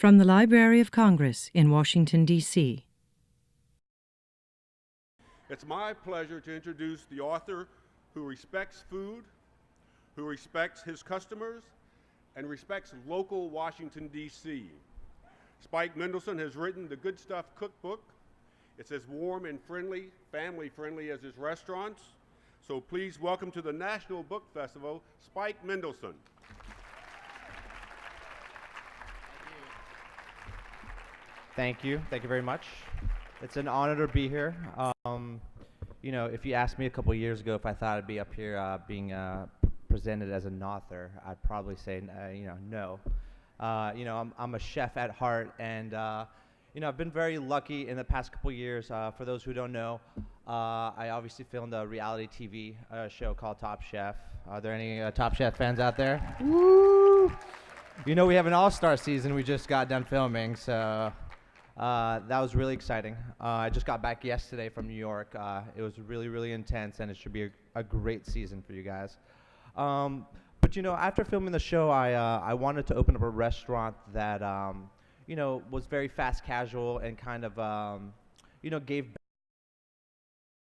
From the Library of Congress in Washington, D.C. It's my pleasure to introduce the author who respects food, who respects his customers, and respects local Washington, D.C. Spike Mendelsohn has written the Good Stuff Cookbook. It's as warm and friendly, family-friendly as his restaurants. So please welcome to the National Book Festival, Spike Mendelsohn. Thank you. Thank you very much. It's an honor to be here. You know, if you asked me a couple years ago if I thought I'd be up here being presented as an author, I'd probably say, no. You know, I'm a chef at heart, and you know, I've been very lucky in the past couple years. For those who don't know, I obviously filmed a reality TV show called Top Chef. Are there any Top Chef fans out there? Woo! You know, we have an all-star season we just got done filming, so that was really exciting. I just got back yesterday from New York. It was really, really intense, and it should be a great season for you guys. But you know, after filming the show, I wanted to open up a restaurant that you know, was very fast casual and kind of you know, gave back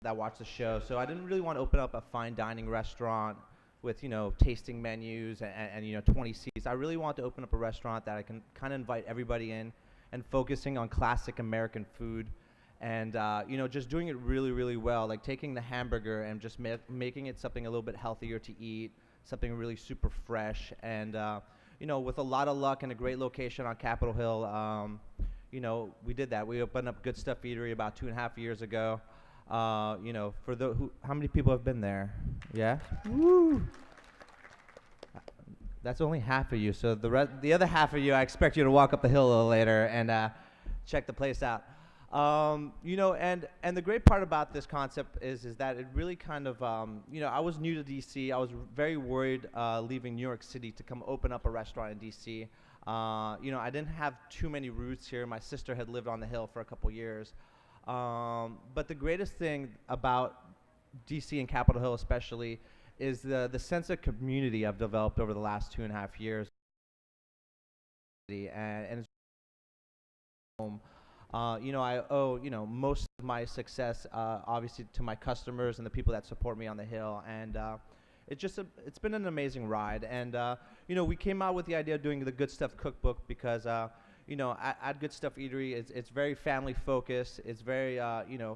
that watched the show. So I didn't really want to open up a fine dining restaurant with, you know, tasting menus and you know, 20 seats. I really want to open up a restaurant that I can kind of invite everybody in and focusing on classic American food and you know, just doing it really, really well, like taking the hamburger and just making it something a little bit healthier to eat, something really super fresh, and you know, with a lot of luck and a great location on Capitol Hill, you know, we did that. We opened up Good Stuff Eatery about 2.5 years ago. You know, for how many people have been there? Yeah? Woo! That's only half of you, so the other half of you, I expect you to walk up the hill a little later and check the place out. You know, and the great part about this concept is that it really kind of, you know, I was new to DC. I was very worried leaving New York City to come open up a restaurant in DC. You know, I didn't have too many roots here. My sister had lived on the Hill for a couple years. But the greatest thing about DC and Capitol Hill especially is the sense of community I've developed over the last 2.5 years. And it's home. You know, I owe, you know, most of my success obviously to my customers and the people that support me on the Hill, and it's been an amazing ride. And you know, we came out with the idea of doing the Good Stuff Cookbook because you know, at Good Stuff Eatery, it's very family focused. It's very you know,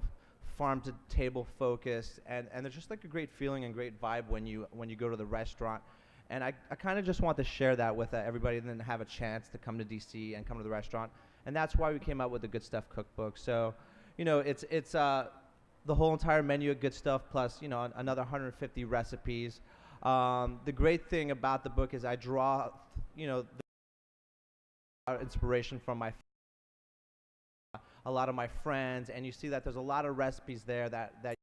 farm to table focused, and there's just like a great feeling and great vibe when you go to the restaurant. And I kind of just want to share that with everybody, and then have a chance to come to DC and come to the restaurant. And that's why we came out with the Good Stuff Cookbook. So, you know, it's the whole entire menu of Good Stuff plus, you know, another 150 recipes. The great thing about the book is I draw, you know, inspiration from a lot of my friends, and you see that there's a lot of recipes there that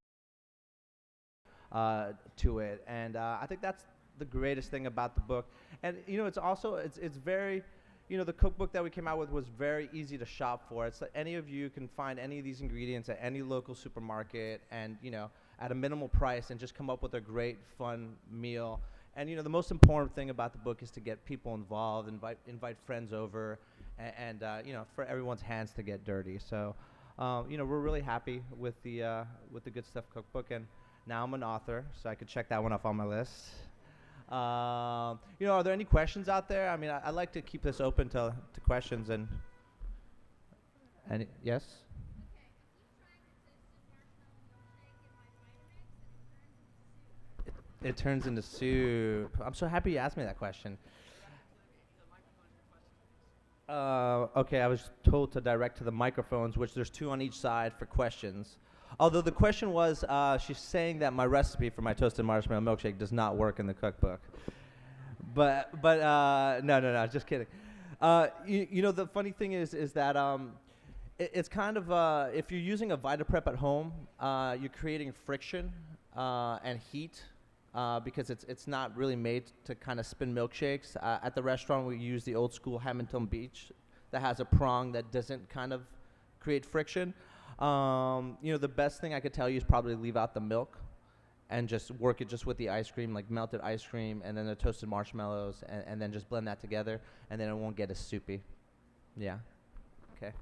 to it. And I think that's the greatest thing about the book. And you know, it's also it's very, you know, the cookbook that we came out with was very easy to shop for. It's like any of you can find any of these ingredients at any local supermarket, and you know, at a minimal price, and just come up with a great fun meal. And you know, the most important thing about the book is to get people involved, invite friends over, and you know, for everyone's hands to get dirty. So you know, we're really happy with the Good Stuff Cookbook, and now I'm an author, so I could check that one off on my list. You know, are there any questions out there? I mean, I'd like to keep this open to questions, and yes? It turns into soup. I'm so happy you asked me that question. Okay, I was told to direct to the microphones, which there's 2 on each side for questions. Although the question was, she's saying that my recipe for my toasted marshmallow milkshake does not work in the cookbook. But no, just kidding. You know, the funny thing is that it's kind of, if you're using a VitaPrep at home, you're creating friction and heat. Because it's not really made to kind of spin milkshakes. At the restaurant, we use the old school Hamilton Beach that has a prong that doesn't kind of create friction. You know, the best thing I could tell you is probably leave out the milk and just work it just with the ice cream, like melted ice cream, and then the toasted marshmallows, and then just blend that together, and then it won't get as soupy. Yeah. Okay.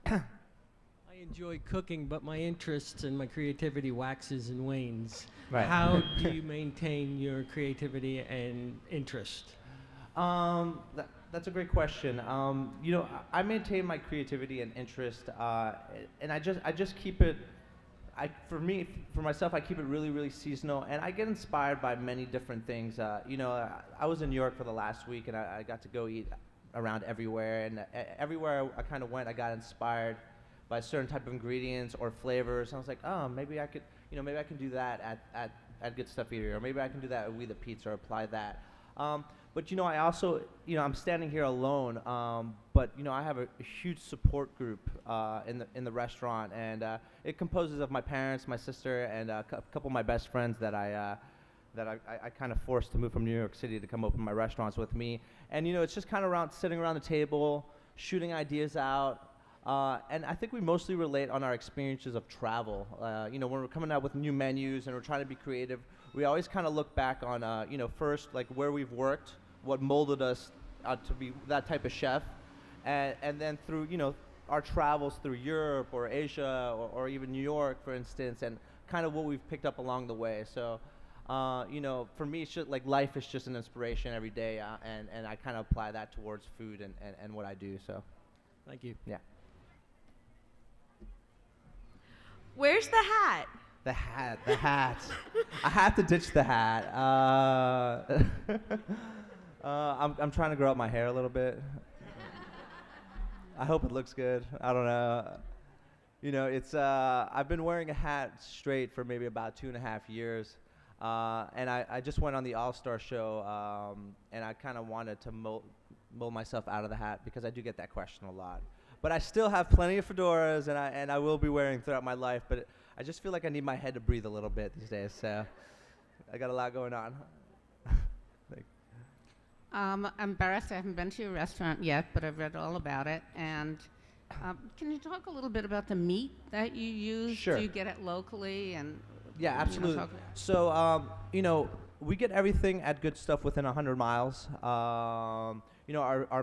I enjoy cooking, but my interest and my creativity waxes and wanes. Right. How do you maintain your creativity and interest? That's a great question. You know, I maintain my creativity and interest, and I just keep it. For myself, I keep it really, really seasonal, and I get inspired by many different things. You know, I was in New York for the last week, and I got to go eat around everywhere, and everywhere I kind of went, I got inspired by certain type of ingredients or flavors. And I was like, oh, maybe I could, maybe I can do that at Good Stuff Eatery, or maybe I can do that at We the Pizza, or apply that. But I also, I'm standing here alone, but I have a huge support group in the restaurant, and it composes of my parents, my sister, and a couple of my best friends that I kind of forced to move from New York City to come open my restaurants with me. And it's just kind of sitting around the table, shooting ideas out. And I think we mostly relate on our experiences of travel. When we're coming out with new menus and we're trying to be creative, we always kind of look back on, first, like where we've worked, what molded us to be that type of chef, and then through, our travels through Europe or Asia or even New York, for instance, and kind of what we've picked up along the way. So, for me, it's just like life is just an inspiration every day, and I kind of apply that towards food and what I do. So, Thank you. yeah. Where's the hat? The hat. I have to ditch the hat. I'm trying to grow out my hair a little bit. I hope it looks good. I don't know. It's I've been wearing a hat straight for maybe about 2.5 years, and I just went on the All-Star show, and I kind of wanted to mold myself out of the hat because I do get that question a lot. But I still have plenty of fedoras, and I will be wearing throughout my life. But I just feel like I need my head to breathe a little bit these days. So I got a lot going on. I'm embarrassed I haven't been to your restaurant yet, but I've read all about it. And can you talk a little bit about the meat that you use? Sure. Do you get it locally? And Yeah, absolutely. So, we get everything at Good Stuff within 100 miles. Our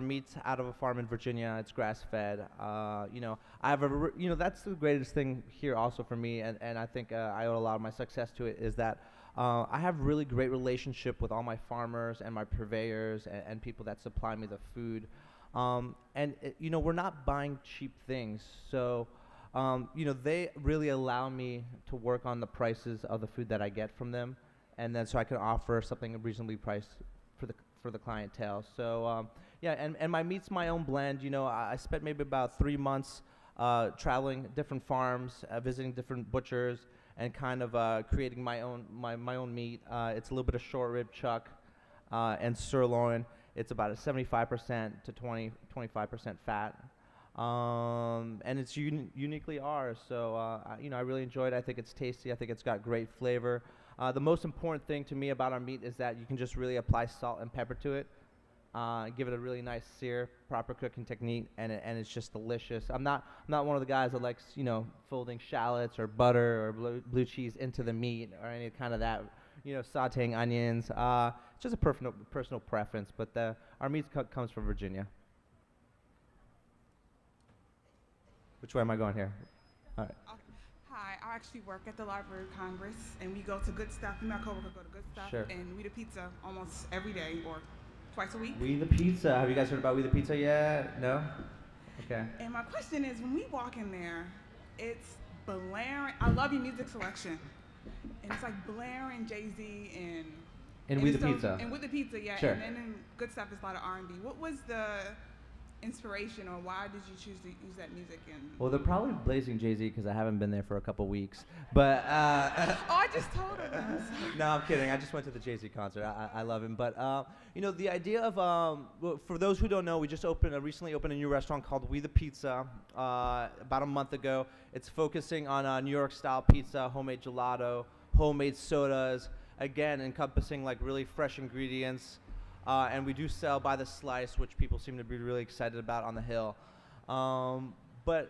meat's out of a farm in Virginia. It's grass-fed. I have that's the greatest thing here also for me, and I think I owe a lot of my success to it, is that I have really great relationship with all my farmers and my purveyors and people that supply me the food. We're not buying cheap things. So, they really allow me to work on the prices of the food that I get from them, and then so I can offer something reasonably priced for the clientele. So, and my meat's my own blend. I spent maybe about 3 months traveling different farms, visiting different butchers, and kind of creating my own meat. It's a little bit of short rib chuck and sirloin. It's about a 75% to 25% fat. And it's uniquely ours. So, I really enjoyed it. I think it's tasty. I think it's got great flavor. The most important thing to me about our meat is that you can just really apply salt and pepper to it, give it a really nice sear, proper cooking technique, and it's just delicious. I'm not one of the guys that likes, folding shallots or butter or blue cheese into the meat or any kind of that, sauteing onions. It's just a personal preference, but our meat comes from Virginia. Which way am I going here? All right. Hi, I actually work at the Library of Congress, and we go to Good Stuff. Me and my coworker go to Good Stuff, Sure. and We the Pizza almost every day or twice a week. We the Pizza. Have you guys heard about We the Pizza yet? No? Okay. And my question is, when we walk in there, it's blaring. I love your music selection, and it's like blaring Jay-Z and We the Pizza. And With the Pizza, yeah. Sure. And then in Good Stuff is a lot of R&B. What was the inspiration, or why did you choose to use that music? And Well, they're probably blazing Jay-Z because I haven't been there for a couple weeks. But oh, I just told him. no, I'm kidding. I just went to the Jay-Z concert. I love him. But the idea of well, for those who don't know, we just recently opened a new restaurant called We the Pizza about a month ago. It's focusing on New York style pizza, homemade gelato, homemade sodas. Again, encompassing like really fresh ingredients. And we do sell by the slice, which people seem to be really excited about on the Hill. But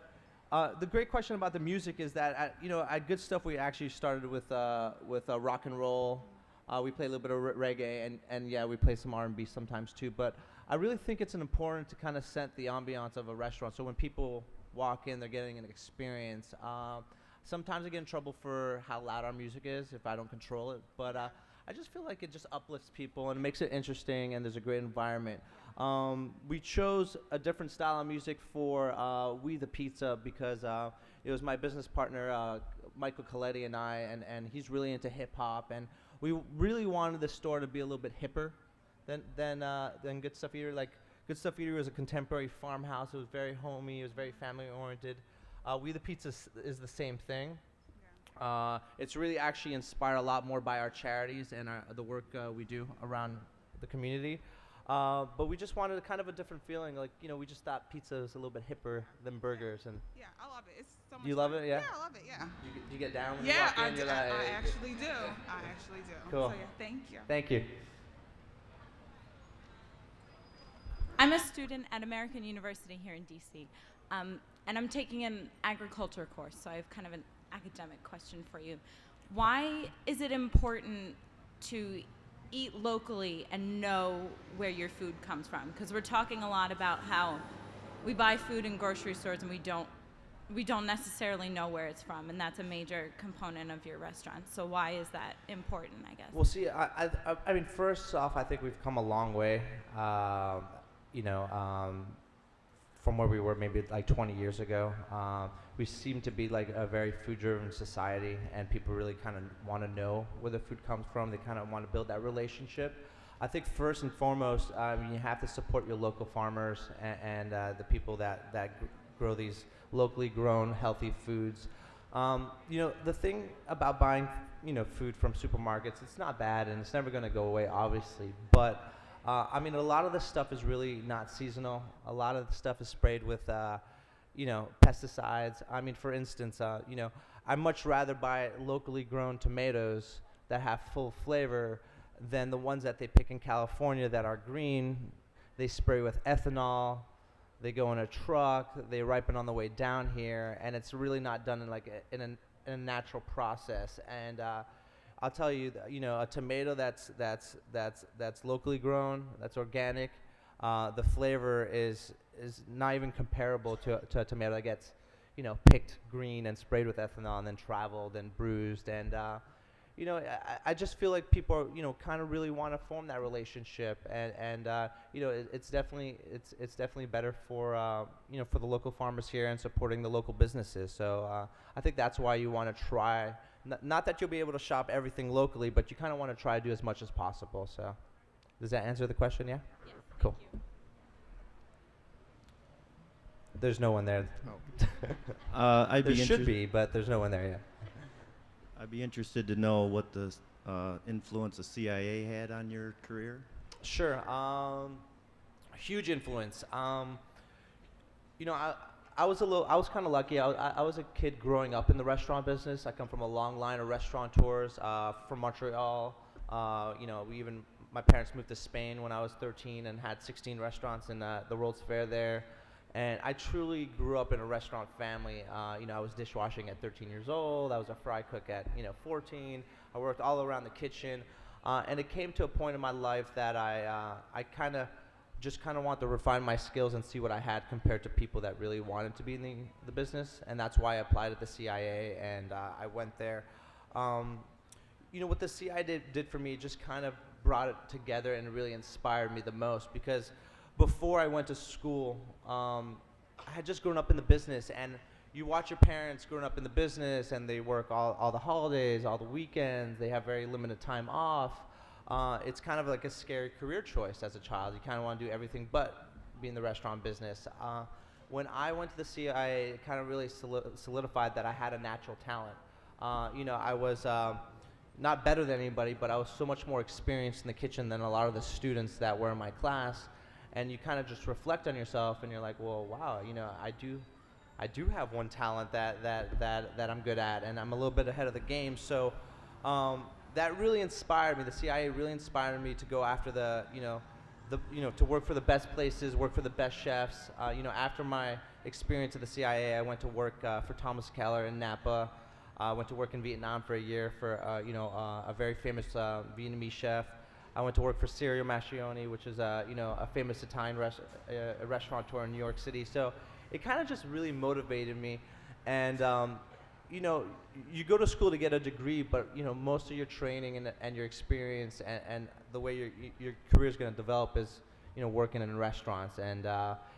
the great question about the music is that at Good Stuff we actually started with rock and roll, We play a little bit of reggae, and yeah, we play some R&B sometimes too. But I really think it's important to kind of set the ambiance of a restaurant. So when people walk in, they're getting an experience. Sometimes I get in trouble for how loud our music is if I don't control it. But I just feel like it just uplifts people and makes it interesting, and there's a great environment. We chose a different style of music for We the Pizza because it was my business partner, Michael Coletti, and I, and he's really into hip-hop. And we really wanted the store to be a little bit hipper than Good Stuff Eatery. Like, Good Stuff Eatery was a contemporary farmhouse. It was very homey. It was very family-oriented. We the Pizza is the same thing. It's really actually inspired a lot more by our charities and the work we do around the community. But we just wanted kind of a different feeling. Like, we just thought pizza was a little bit hipper than burgers. And Yeah, I love it. It's so much you love fun. it, yeah? Yeah, I love it, yeah. you get down when you Yeah, walk in? You're like, I actually do. I actually do. Cool. So yeah, thank you. Thank you. I'm a student at American University here in DC, and I'm taking an agriculture course, so I have kind of an academic question for you. Why is it important to eat locally and know where your food comes from? Because we're talking a lot about how we buy food in grocery stores and we don't necessarily know where it's from, and that's a major component of your restaurant. So why is that important, I guess? Well, see, I mean, first off, I think we've come a long way. From where we were maybe like 20 years ago. We seem to be like a very food-driven society, and people really kind of want to know where the food comes from. They kind of want to build that relationship. I think first and foremost, you have to support your local farmers and the people that grow these locally grown healthy foods. The thing about buying, food from supermarkets, it's not bad and it's never going to go away, obviously, but I mean, a lot of the stuff is really not seasonal. A lot of the stuff is sprayed with, pesticides. I mean, for instance, I'd much rather buy locally grown tomatoes that have full flavor than the ones that they pick in California that are green. They spray with ethanol. They go in a truck. They ripen on the way down here, and it's really not done in a natural process. And I'll tell you, a tomato that's locally grown, that's organic, the flavor is not even comparable to a tomato that gets, picked green and sprayed with ethanol and then traveled and bruised. And I just feel like people, kind of really want to form that relationship. And it's definitely better for for the local farmers here and supporting the local businesses. So I think that's why you want to try. Not that you'll be able to shop everything locally, but you kind of want to try to do as much as possible. So, does that answer the question? Yeah. Yes, Cool. thank you. There's no one there. I'd There should be, but there's no one there yet. I'd be interested to know what the influence the CIA had on your career. Sure. Huge influence. I was kind of lucky. I was a kid growing up in the restaurant business. I come from a long line of restaurateurs from Montreal. My parents moved to Spain when I was 13 and had 16 restaurants in the World's Fair there. And I truly grew up in a restaurant family. I was dishwashing at 13 years old. I was a fry cook at 14. I worked all around the kitchen. And it came to a point in my life that I kind of wanted to refine my skills and see what I had compared to people that really wanted to be in the business, and that's why I applied at the CIA, and I went there. What the CIA did for me just kind of brought it together and really inspired me the most, because before I went to school, I had just grown up in the business, and you watch your parents growing up in the business, and they work all the holidays, all the weekends, they have very limited time off. It's kind of like a scary career choice as a child. You kind of want to do everything but be in the restaurant business. When I went to the CIA, it kind of really solidified that I had a natural talent. I was not better than anybody, but I was so much more experienced in the kitchen than a lot of the students that were in my class. And you kind of just reflect on yourself, and you're like, well, wow, I do have one talent that I'm good at, and I'm a little bit ahead of the game. So. That really inspired me. The CIA really inspired me to go after to work for the best places, work for the best chefs. After my experience at the CIA, I went to work for Thomas Keller in Napa. Went to work in Vietnam for a year for a very famous Vietnamese chef. I went to work for Sirio Mascioni, which is a famous Italian restaurateur in New York City. So it kind of just really motivated me. And you go to school to get a degree, but most of your training and your experience and the way your career is going to develop is working in restaurants. And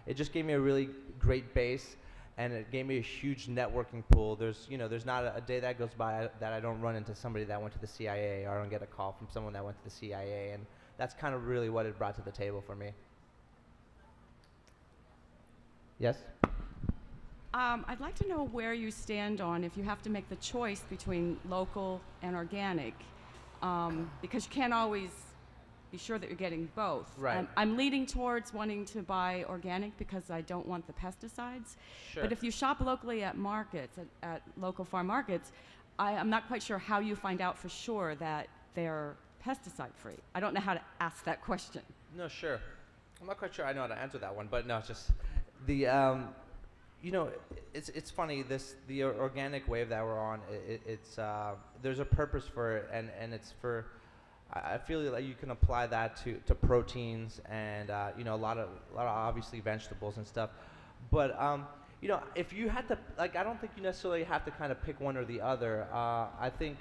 it just gave me a really great base. And it gave me a huge networking pool. There's not a day that goes by that I don't run into somebody that went to the CIA, or I don't get a call from someone that went to the CIA, and that's kind of really what it brought to the table for me. Yes? I'd like to know where you stand on if you have to make the choice between local and organic, because you can't always be sure that you're getting both. Right. I'm leaning towards wanting to buy organic because I don't want the pesticides. Sure. But if you shop locally at markets, at local farm markets, I'm not quite sure how you find out for sure that they're pesticide-free. I don't know how to ask that question. No, sure. I'm not quite sure I know how to answer that one, but no, it's just the it's funny, the organic wave that we're on. It's there's a purpose for it, and it's for. I feel like you can apply that to proteins and a lot of obviously vegetables and stuff, but if you had to, I don't think you necessarily have to kind of pick one or the other. I think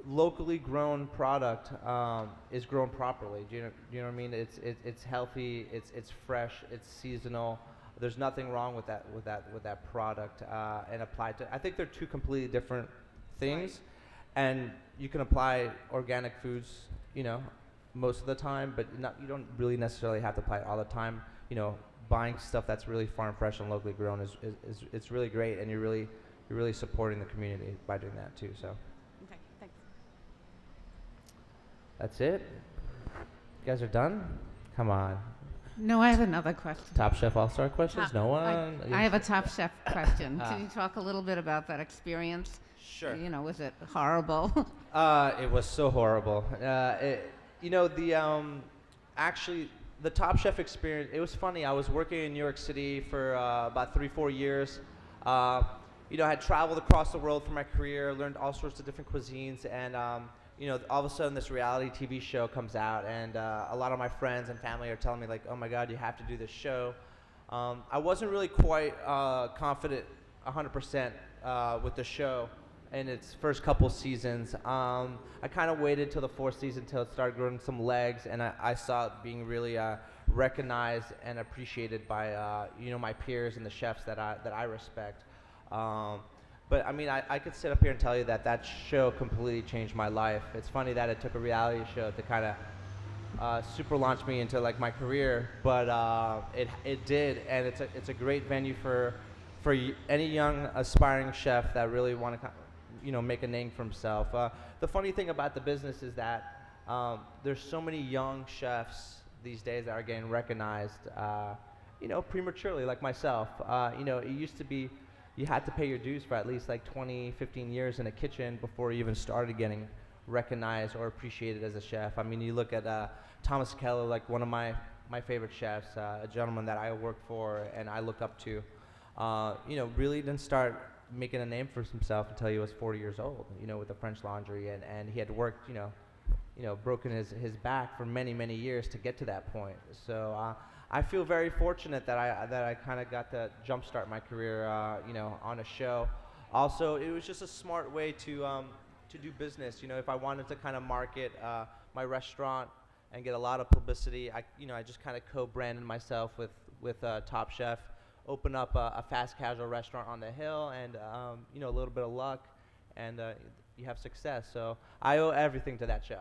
locally grown product is grown properly. Do you know what I mean? It's healthy, it's fresh, it's seasonal. There's nothing wrong with that product, and applied to. I think they're two completely different things. Right. And you can apply organic foods, most of the time, but you don't really necessarily have to apply it all the time. Buying stuff that's really farm fresh and locally grown is it's really great, and you're really supporting the community by doing that too. So. Okay, thanks. That's it. You guys are done? Come on. No, I have another question. Top Chef All-Star questions? No one? I have a Top Chef question. Can you talk a little bit about that experience? Sure. Was it horrible? It was so horrible. Actually, the Top Chef experience, it was funny. I was working in New York City for about 3-4 years. I had traveled across the world for my career, learned all sorts of different cuisines, and all of a sudden this reality TV show comes out, and a lot of my friends and family are telling me, like, oh my God, you have to do this show. I wasn't really quite confident 100% with the show in its first couple seasons. I kind of waited till the 4th season till it started growing some legs, and I saw it being really recognized and appreciated by my peers and the chefs that I respect. But I mean, I could sit up here and tell you that show completely changed my life. It's funny that it took a reality show to kind of super launch me into like my career, but it did, and it's a great venue for any young aspiring chef that really want to make a name for himself. The funny thing about the business is that there's so many young chefs these days that are getting recognized, prematurely, like myself. It used to be you had to pay your dues for at least like 20, 15 years in a kitchen before you even started getting recognized or appreciated as a chef. I mean, you look at Thomas Keller, like one of my favorite chefs, a gentleman that I work for and I look up to, really didn't start making a name for himself until he was 40 years old, with the French Laundry, and he had worked, broken his back for many, many years to get to that point. So I feel very fortunate that I kind of got to jumpstart my career, on a show. Also, it was just a smart way to do business. If I wanted to kind of market my restaurant and get a lot of publicity, I just kind of co-branded myself with Top Chef. Open up a fast casual restaurant on the hill, and a little bit of luck, and you have success. So I owe everything to that show.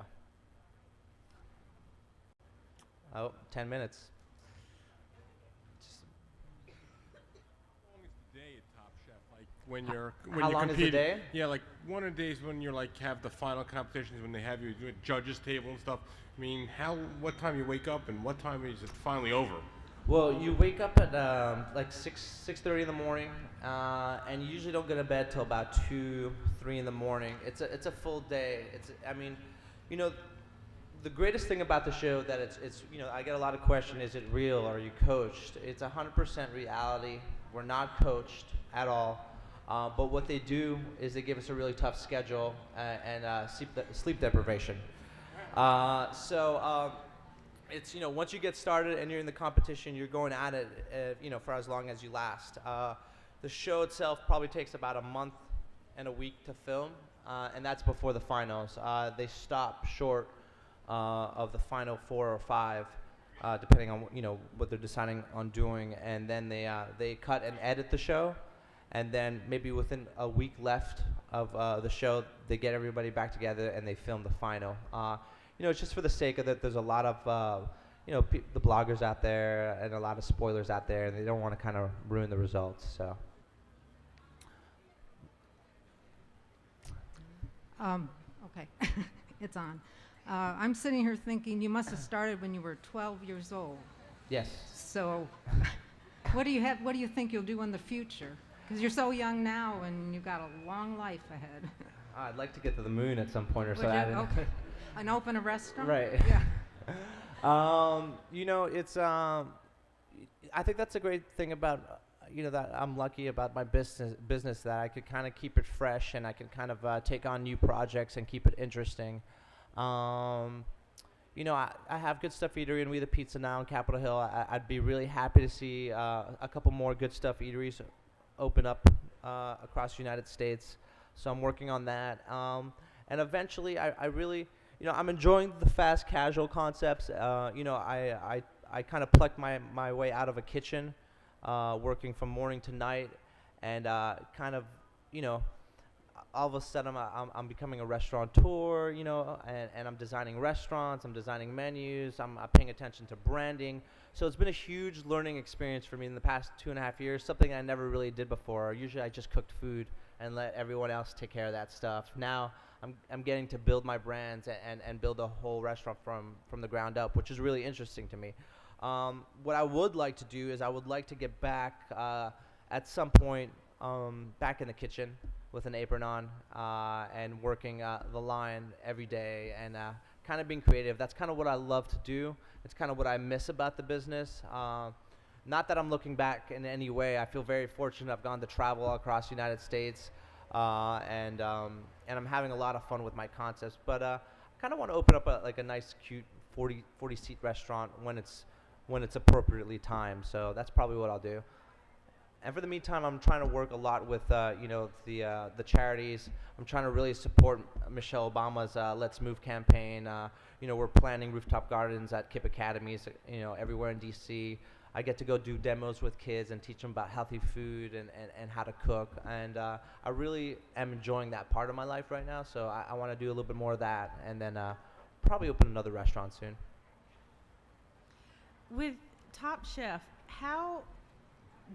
10 minutes. How long is the day at Top Chef? Like when you're How long is the day? Yeah, like one of the days when you're like have the final competitions, when they have you do a judges table and stuff. I mean, what time you wake up and what time is it finally over? Well, you wake up at like 6:30 in the morning, and you usually don't go to bed till about 2, 3 in the morning. It's a full day. The greatest thing about the show that it's I get a lot of questions: is it real? Are you coached? It's 100% reality. We're not coached at all. But what they do is they give us a really tough schedule and sleep deprivation. So it's, once you get started and you're in the competition, you're going at it, for as long as you last. The show itself probably takes about a month and a week to film, and that's before the finals. They stop short of the final 4 or 5, depending on what they're deciding on doing, and then they cut and edit the show, and then maybe within a week left of the show, they get everybody back together and they film the final. It's just for the sake of that. There's a lot of the bloggers out there and a lot of spoilers out there, and they don't want to kind of ruin the results. So. Okay, it's on. I'm sitting here thinking you must have started when you were 12 years old. Yes. So, what do you think you'll do in the future? Because you're so young now, and you've got a long life ahead. I'd like to get to the moon at some point or so. Okay. And open a restaurant. Right. Yeah. It's. I think that's a great thing about. That I'm lucky about my business that I could kind of keep it fresh, and I can kind of take on new projects and keep it interesting. I have Good Stuff Eatery and We the Pizza now in Capitol Hill. I'd be really happy to see a couple more Good Stuff Eateries open up across the United States. So I'm working on that. And eventually, I really, I'm enjoying the fast casual concepts. I kind of plucked my way out of a kitchen. Working from morning to night, and kind of, all of a sudden I'm becoming a restaurateur, and I'm designing restaurants, I'm designing menus, I'm paying attention to branding. So it's been a huge learning experience for me in the past 2.5 years, something I never really did before. Usually I just cooked food and let everyone else take care of that stuff. Now I'm getting to build my brands and build a whole restaurant from the ground up, which is really interesting to me. What I would like to do is I would like to get back at some point back in the kitchen with an apron on and working the line every day and kind of being creative. That's kind of what I love to do. It's kind of what I miss about the business. Not that I'm looking back in any way. I feel very fortunate. I've gone to travel across the United States and I'm having a lot of fun with my concepts. But I kind of want to open up a nice, cute 40-seat restaurant when it's appropriately timed. So that's probably what I'll do. And for the meantime, I'm trying to work a lot with the charities. I'm trying to really support Michelle Obama's Let's Move campaign. We're planning rooftop gardens at KIPP academies, everywhere in DC. I get to go do demos with kids and teach them about healthy food and how to cook. And I really am enjoying that part of my life right now. So I want to do a little bit more of that, and then probably open another restaurant soon. With Top Chef, how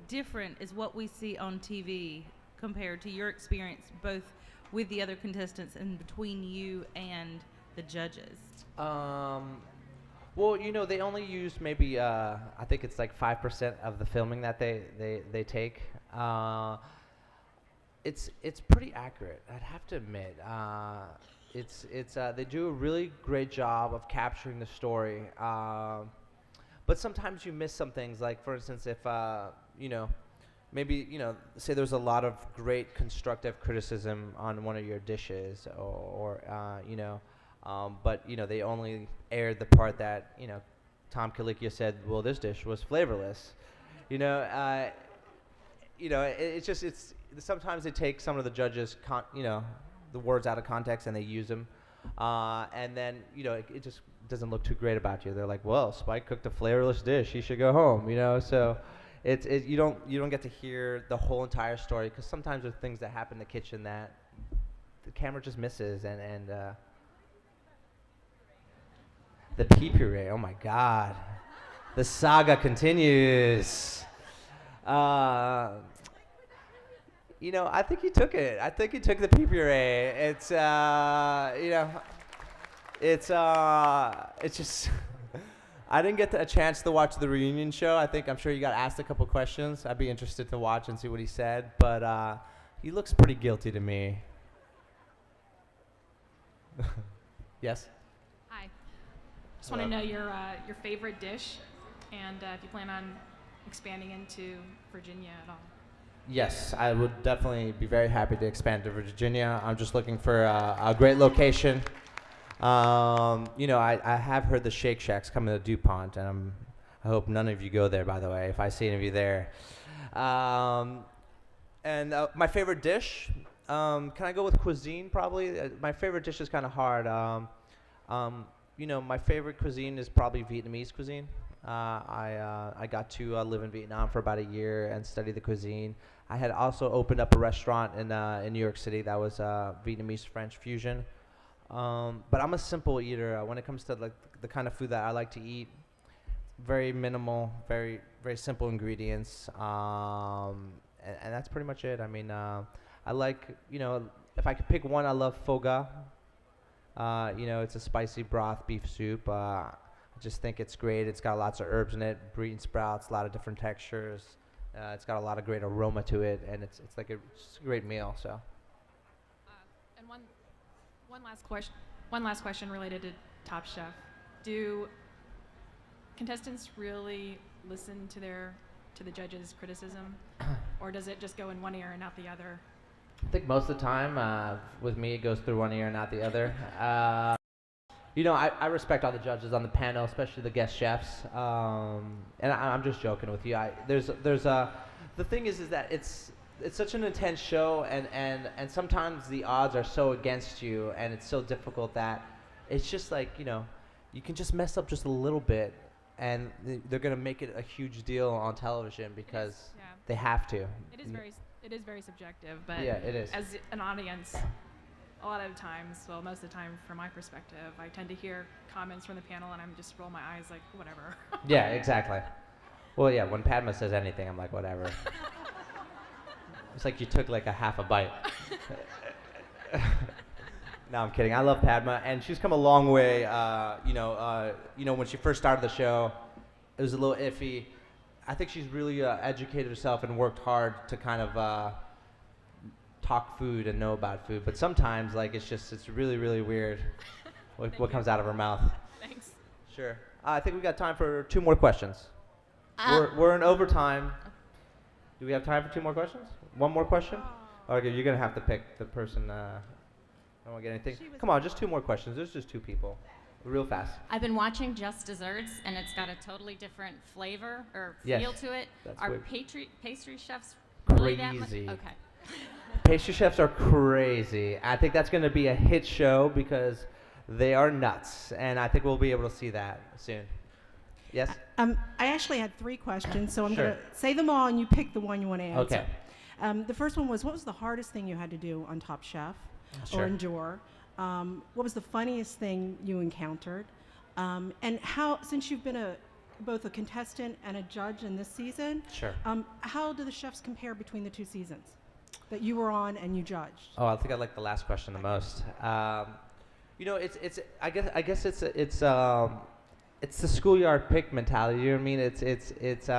different is what we see on TV compared to your experience both with the other contestants and between you and the judges? Well, they only use maybe I think it's like 5% of the filming that they take. It's pretty accurate, I'd have to admit. They do a really great job of capturing the story. But sometimes you miss some things, like for instance, if maybe say there's a lot of great constructive criticism on one of your dishes, or but they only aired the part that Tom Colicchio said, well, this dish was flavorless. It's sometimes they take some of the judges the words out of context and they use them, and then it just doesn't look too great about you. They're like, well, Spike cooked a flavorless dish, he should go home. So you don't get to hear the whole entire story, because sometimes there's things that happen in the kitchen that the camera just misses. And the pea puree, oh my God, the saga continues. I think he took it. I think he took the pea puree. It's just I didn't get a chance to watch the reunion show. I'm sure you got asked a couple questions. I'd be interested to watch and see what he said, but he looks pretty guilty to me. Yes? Hi. Just want to know your favorite dish, and if you plan on expanding into Virginia at all. Yes, I would definitely be very happy to expand to Virginia. I'm just looking for a great location. I have heard the Shake Shack's coming to DuPont, and I hope none of you go there, by the way, if I see any of you there. My favorite dish, can I go with cuisine, probably? My favorite dish is kind of hard. My favorite cuisine is probably Vietnamese cuisine. I got to live in Vietnam for about a year and study the cuisine. I had also opened up a restaurant in New York City that was Vietnamese-French fusion. But I'm a simple eater when it comes to like the kind of food that I like to eat. Very minimal, very very simple ingredients, and that's pretty much it. I mean, I like, if I could pick one, I love pho ga. It's a spicy broth beef soup. I just think it's great. It's got lots of herbs in it, bean sprouts, a lot of different textures. It's got a lot of great aroma to it, and it's like it's a great meal. So. And one last question related to Top Chef. Do contestants really listen to the judges' criticism, or does it just go in one ear and out the other? I think most of the time, with me, it goes through one ear and out the other. I respect all the judges on the panel, especially the guest chefs. And I'm just joking with you. The thing is that it's such an intense show, and sometimes the odds are so against you, and it's so difficult that it's just like, you can just mess up just a little bit, and they're gonna make it a huge deal on television because they have to. It is very subjective, but yeah, it is. As an audience, a lot of times, well, most of the time, from my perspective, I tend to hear comments from the panel, and I'm just roll my eyes like, whatever. Yeah, exactly. Well, yeah, when Padma says anything, I'm like, whatever. It's like you took like a half a bite. No, I'm kidding. I love Padma, and she's come a long way. When she first started the show, it was a little iffy. I think she's really educated herself and worked hard to kind of talk food and know about food. But sometimes, like, it's really, really weird what comes out of her mouth. Thanks. Sure. I think we got time for 2 more questions. We're in overtime. Do we have time for 2 more questions? 1 more question? Okay, you're gonna have to pick the person. I don't want to get anything. Come on, just 2 more questions. There's just 2 people. Real fast. I've been watching Just Desserts, and it's got a totally different flavor or feel to it. Are pastry chefs really that much? Crazy. Okay. Pastry chefs are crazy. I think that's going to be a hit show because they are nuts, and I think we'll be able to see that soon. Yes? I actually had 3 questions, so I'm Sure. going to say them all, and you pick the one you want to answer. Okay. The first one was, what was the hardest thing you had to do on Top Chef Sure. or endure? What was the funniest thing you encountered? And how, since you've been both a contestant and a judge in this season, Sure. How do the chefs compare between the 2 seasons that you were on and you judged? Oh, I think I like the last question the most. I guess it's the schoolyard pick mentality. You know what I mean? It's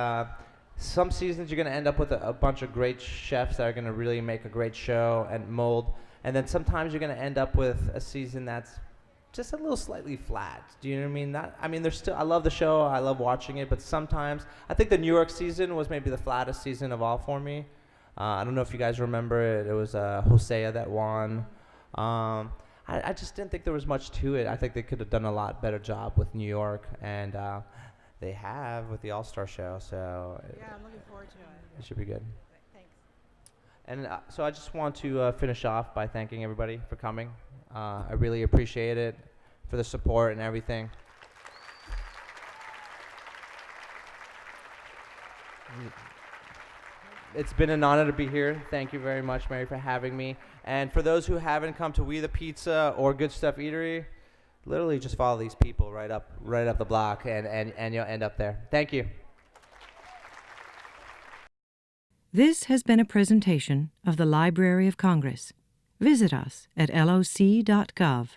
some seasons you're gonna end up with a bunch of great chefs that are gonna really make a great show and mold, and then sometimes you're gonna end up with a season that's just a little slightly flat. Do you know what I mean? There's still, I love the show, I love watching it, but sometimes I think the New York season was maybe the flattest season of all for me. I don't know if you guys remember it. It was Hosea that won. I just didn't think there was much to it. I think they could have done a lot better job with New York, and they have with the All-Star show. So yeah, I'm looking forward to it. It should be good. Thanks. And so I just want to finish off by thanking everybody for coming. I really appreciate it, for the support and everything. It's been an honor to be here. Thank you very much, Mary, for having me. And for those who haven't come to We the Pizza or Good Stuff Eatery, literally just follow these people right up the block, and you'll end up there. Thank you. This has been a presentation of the Library of Congress. Visit us at loc.gov.